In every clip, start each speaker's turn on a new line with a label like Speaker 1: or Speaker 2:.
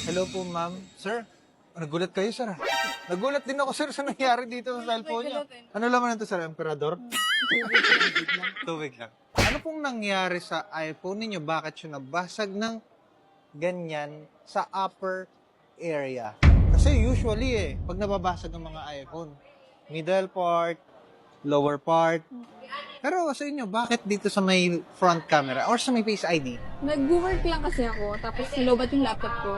Speaker 1: Hello po, ma'am. Sir, nagulat kayo, sir. Nagulat din ako, sir, sa nangyari dito sa cellphone niya. Ano laman nito, sir? Emperador? Tubig lang. Ano pong nangyari sa iPhone ninyo? Bakit siya nabasag ng ganyan sa upper area? Kasi usually pag nababasag ang mga iPhone, middle part, lower part. Pero sa inyo, bakit dito sa may front camera or sa may Face ID?
Speaker 2: Nag-work lang kasi ako, tapos nilobat yung laptop ko.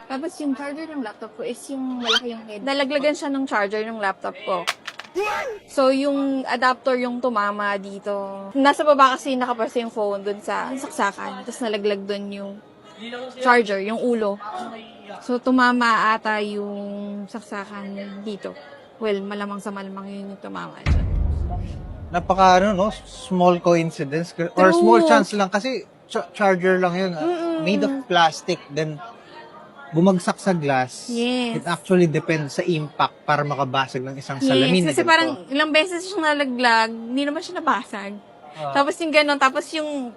Speaker 2: Tapos yung charger ng laptop ko is yung malaki yung head. Nalaglagan siya ng charger ng laptop ko. So, yung adapter yung tumama dito. Nasa baba kasi nakapasa yung phone dun sa saksakan. Tapos nalaglag dun yung charger, yung ulo. So, tumama ata yung saksakan dito. Well, malamang sa malamang yun yung tumama dyan.
Speaker 1: Napaka small coincidence or
Speaker 2: True.
Speaker 1: small chance lang kasi charger lang yun. Made of plastic, then bumagsak sa glass.
Speaker 2: Yes.
Speaker 1: It actually depends sa impact para makabasag ng isang salamin.
Speaker 2: Yes, kasi parang ilang beses siyang nalaglag, hindi naman siya nabasag. Tapos yung gano'n, tapos yung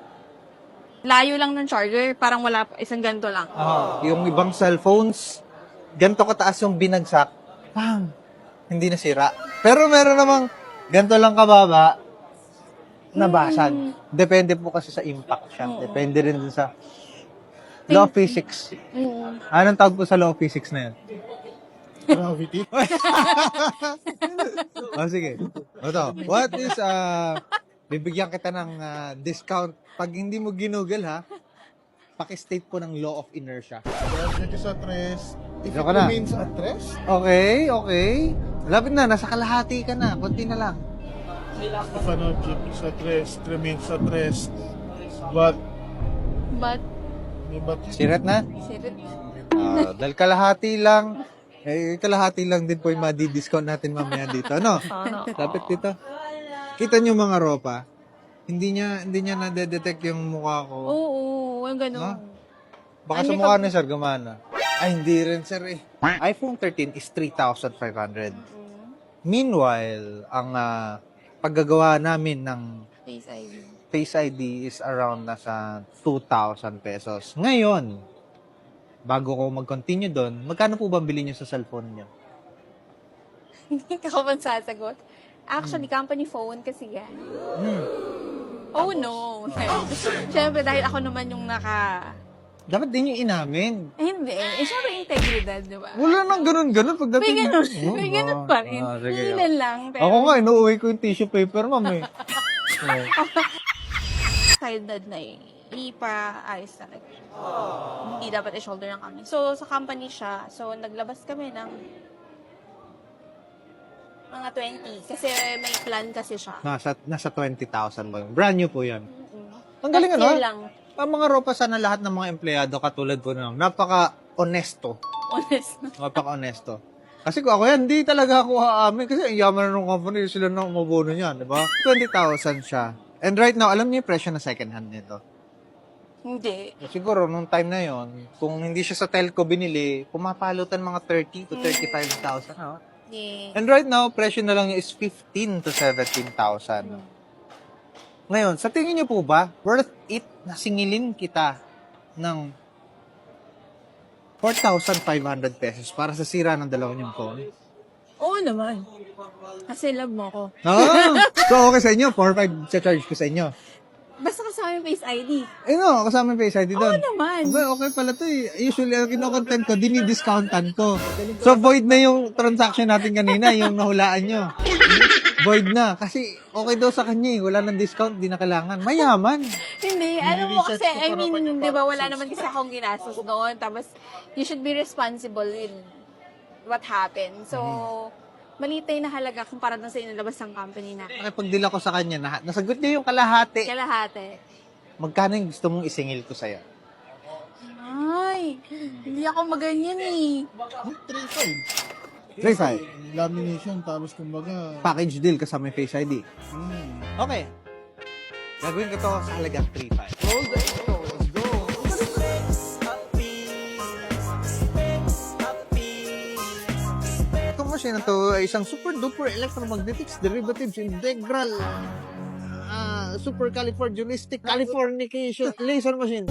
Speaker 2: layo lang ng charger, parang wala pa, isang ganito lang.
Speaker 1: Yung ibang cellphones, ganito kataas yung binagsak, bang, hindi nasira. Pero meron namang ganito lang kababa, nabasag. Depende po kasi sa impact siya. Depende rin dun sa law of physics. Anong tawag po sa law of physics na yun?
Speaker 3: Gravity.
Speaker 1: Sige. Ito, what is, bibigyan kita ng discount. Pag hindi mo ginugol ha, paki-state po ng law of inertia.
Speaker 3: Gravity sa tres. If
Speaker 1: Diyan
Speaker 3: it
Speaker 1: ka na.
Speaker 3: remains at rest,
Speaker 1: Okay. Lapit na, nasa kalahati ka na. Konti na lang.
Speaker 3: if an object is at rest, remains at rest, but
Speaker 2: But,
Speaker 3: may but
Speaker 1: Sirat na?
Speaker 2: sirit.
Speaker 1: Dahil kalahati lang, kalahati lang din po yung madi-discount natin mamaya dito, no? Lapit dito. Kita nyo mga ropa, hindi niya nade-detect yung mukha ko.
Speaker 2: Oo, yung gano'n.
Speaker 1: Baka sa mukha na, sir, gumana. Ay, hindi rin, sir, iPhone 13 is 3,500. Meanwhile, ang paggagawa namin ng
Speaker 2: Face ID.
Speaker 1: Face ID is around nasa 2,000 pesos. Ngayon, bago ko mag-continue doon, magkano po ba bilhin nyo sa cellphone nyo?
Speaker 2: Hindi ka pa sasagot. Actually, company phone kasi yan.
Speaker 1: Hmm.
Speaker 2: Oh, no. Siyempre, dahil ako naman yung
Speaker 1: Dapat din yung inamin.
Speaker 2: hindi. Syempre, integridad, di ba?
Speaker 1: Wala nang ganun-ganun
Speaker 2: May
Speaker 1: pagdating.
Speaker 2: ganun.
Speaker 1: Oh,
Speaker 2: May ganun pa rin.
Speaker 1: Sige.
Speaker 2: Ilan lang. Pero,
Speaker 1: Ako nga, inuuwi ko yung tissue paper, ma'am
Speaker 2: childhood na ipa-ayos talaga. Hindi dapat i-shoulder ng kami. So, sa company siya. So, naglabas kami ng mga 20. Kasi may plan kasi siya.
Speaker 1: Nasa 20,000 ba yun? Brand new po yan. Ang galing
Speaker 2: Last year
Speaker 1: ano?
Speaker 2: lang.
Speaker 1: Ang mga ropa sana lahat ng mga empleyado katulad po nung napaka-honesto.
Speaker 2: Honest.
Speaker 1: Napaka-honesto. Kasi kung ako yan, hindi talaga ako aamin. Kasi ang yaman na ng company, sila na umabono niyan, di ba? 20,000 siya. And right now, alam niyo yung presyo na second hand nito?
Speaker 2: Hindi.
Speaker 1: Siguro, nung time na yon, kung hindi siya sa telco binili, pumapalutan mga 30 to 35,000.
Speaker 2: Yeah.
Speaker 1: And right now, presyo na lang niya is 15 to 17,000. Ngayon, sa tingin niyo po ba, worth it na singilin kita ng 4,500 pesos para sa sira ng dalawa niyong phone?
Speaker 2: Oo naman. Kasi love mo ko.
Speaker 1: So, okay sa inyo? 4,500 charge ko sa inyo.
Speaker 2: Basta kasama yung Face ID.
Speaker 1: No, kasama yung Face ID doon.
Speaker 2: Oo naman.
Speaker 1: Okay pala to eh. Usually, ang kinokontent ko, dinidiscountan ko. So, void na yung transaction natin kanina, yung nahulaan nyo. Void na. Kasi, okay daw sa kanya eh. Wala nang discount, di na kailangan. Mayaman.
Speaker 2: Hindi, alam mo kasi,
Speaker 3: Research ko
Speaker 2: I
Speaker 3: pa
Speaker 2: mean,
Speaker 3: naman yung
Speaker 2: di ba, wala naman kasi akong ginastos doon. Tapos, you should be responsible in what happened. So, maliit na yung halaga kumpara dun sa inalabas ng company na.
Speaker 1: Nakipagdila ko sa kanya, nasagot niya yung kalahati.
Speaker 2: Kalahati.
Speaker 1: Magkano yung gusto mong isingil ko sa'yo?
Speaker 2: Ay, hindi ako maganyan eh.
Speaker 3: 3.5.
Speaker 1: 3,500.
Speaker 3: Lamination, tapos kumbaga,
Speaker 1: Package deal kasama yung Face ID. Okay. Gagawin ko to sa halagang 3,500.
Speaker 3: Roll the intro. Let's go.
Speaker 1: Itong machine na to ay isang super duper electromagnetics derivatives integral supercalifragilistic californication laser machine.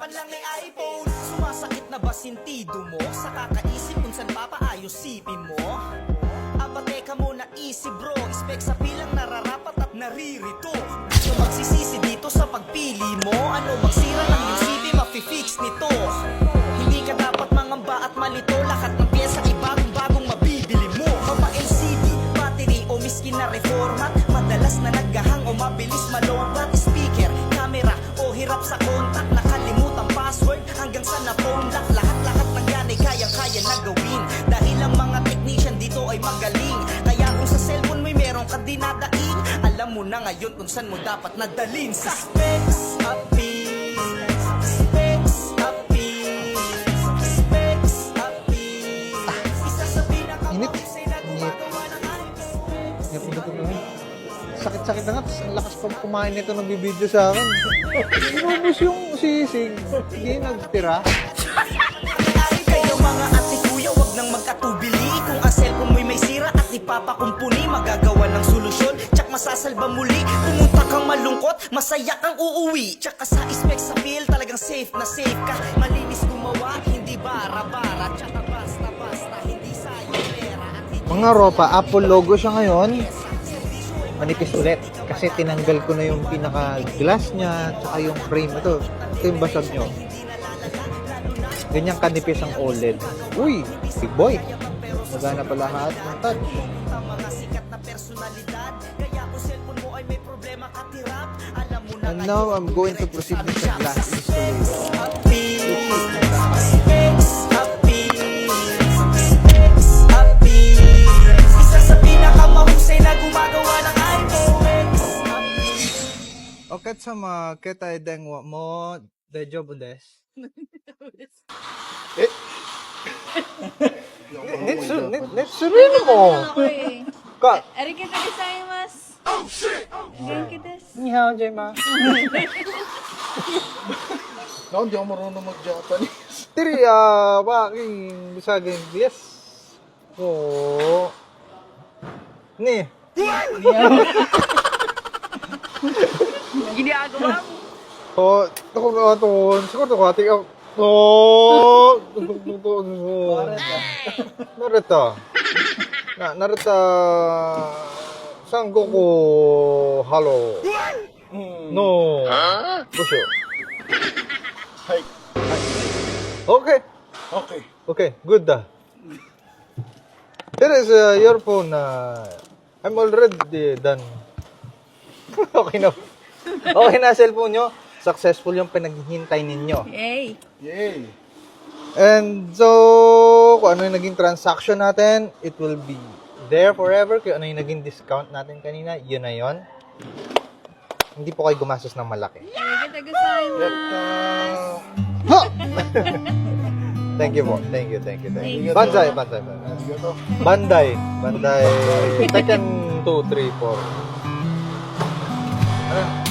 Speaker 4: harapan lang may iPhone. Sumasakit na ba sintido mo? Sa kakaisip kung saan papaayos sipin mo? Aba teka muna easy bro, spec sa pilang nararapat at naririto. Ano magsisisi dito sa pagpili mo? Ano magsira ng yung CV mafi-fix nito? Hindi ka dapat mangamba at malito. Lahat ng pyesa ay bagong mabibili mo. Mapa LCD, battery o miskin na reformat. Madalas na naghahang o mabilis malobat. Speaker, camera o hirap sa contact. Nakalimutan password hanggang sa na-phone lock. Lahat ng yan ay kayang-kaya na gawin. Dahil ang mga technician dito ay magaling. Kaya kung sa cellphone mo'y meron ka dinadaing, alam mo na ngayon kung saan mo dapat nadalin. Sa Specs Appeal, Specs Appeal, Specs Appeal. Isa sa pinakamahusay na gumagawa ng iPhone.
Speaker 1: Sakit-sakit na nga, tapos ang lakas pang kumain nito ng bibidyo sa akin. Inubos yung sisig, hindi nagtira.
Speaker 4: Kayo mga ate kuya, wag nang magkatubili. Kung ang cellphone mo'y may sira at ipapakumpuni, magagawa ng solusyon, tsak masasalba muli. Pumunta kang malungkot, masaya kang uuwi. Tsaka sa Specs Appeal, talagang safe na safe ka. Malinis gumawa, hindi bara-bara. Tsaka basta-basta, hindi sayang pera at hindi
Speaker 1: Mga ropa, Apple logo siya ngayon. Manipis ulit. Kasi tinanggal ko na yung pinaka-glass niya, tsaka yung frame. Ito yung basag nyo. Ganyang kanipis ang OLED. Uy, big boy. Magana pa lahat ng touch.
Speaker 4: ang mga sikat na personalidad. Kaya kung cellphone mo ay may problema katirap, alam mo na
Speaker 1: And now, I'm going to proceed with the glass installation.
Speaker 4: Specs Appeal, Specs Appeal. Isa sa pinakamahusay na gumagawa ng iPhone.
Speaker 1: Okay, sama kita dengwa mo dejo bundes. Netsuru mo.
Speaker 2: Ako eh.
Speaker 1: Ka.
Speaker 2: Arigatou gozaimasu. Genki desu.
Speaker 1: Ni hao, Jema.
Speaker 3: Ako, hindi ako marunong mag-Japanese.
Speaker 1: Tiri, waking bisagin yes. Oh. Ni.
Speaker 2: Ginagawa mo.
Speaker 1: Oh, ako siguro ko ati. Oh, Narita. Narita. Sangoku halo. No. Busho.
Speaker 3: Hi.
Speaker 1: Okay.
Speaker 3: Okay.
Speaker 1: Okay, good da. Here is your phone. I'm already done. Okay na. Okay na cellphone nyo. Successful yung pinaghihintay ninyo.
Speaker 2: Yay.
Speaker 3: Yay.
Speaker 1: And so, kung ano yung naging transaction natin, it will be there forever. Kung ano yung naging discount natin kanina, yun na yun. Hindi po kayo gumastos ng malaki.
Speaker 2: Arigatou gozaimasu.
Speaker 1: Ha! Thank you po. Thank you. Banzai.
Speaker 3: Arigato.
Speaker 1: Banday. Tekken 2, 3, 4. Ano?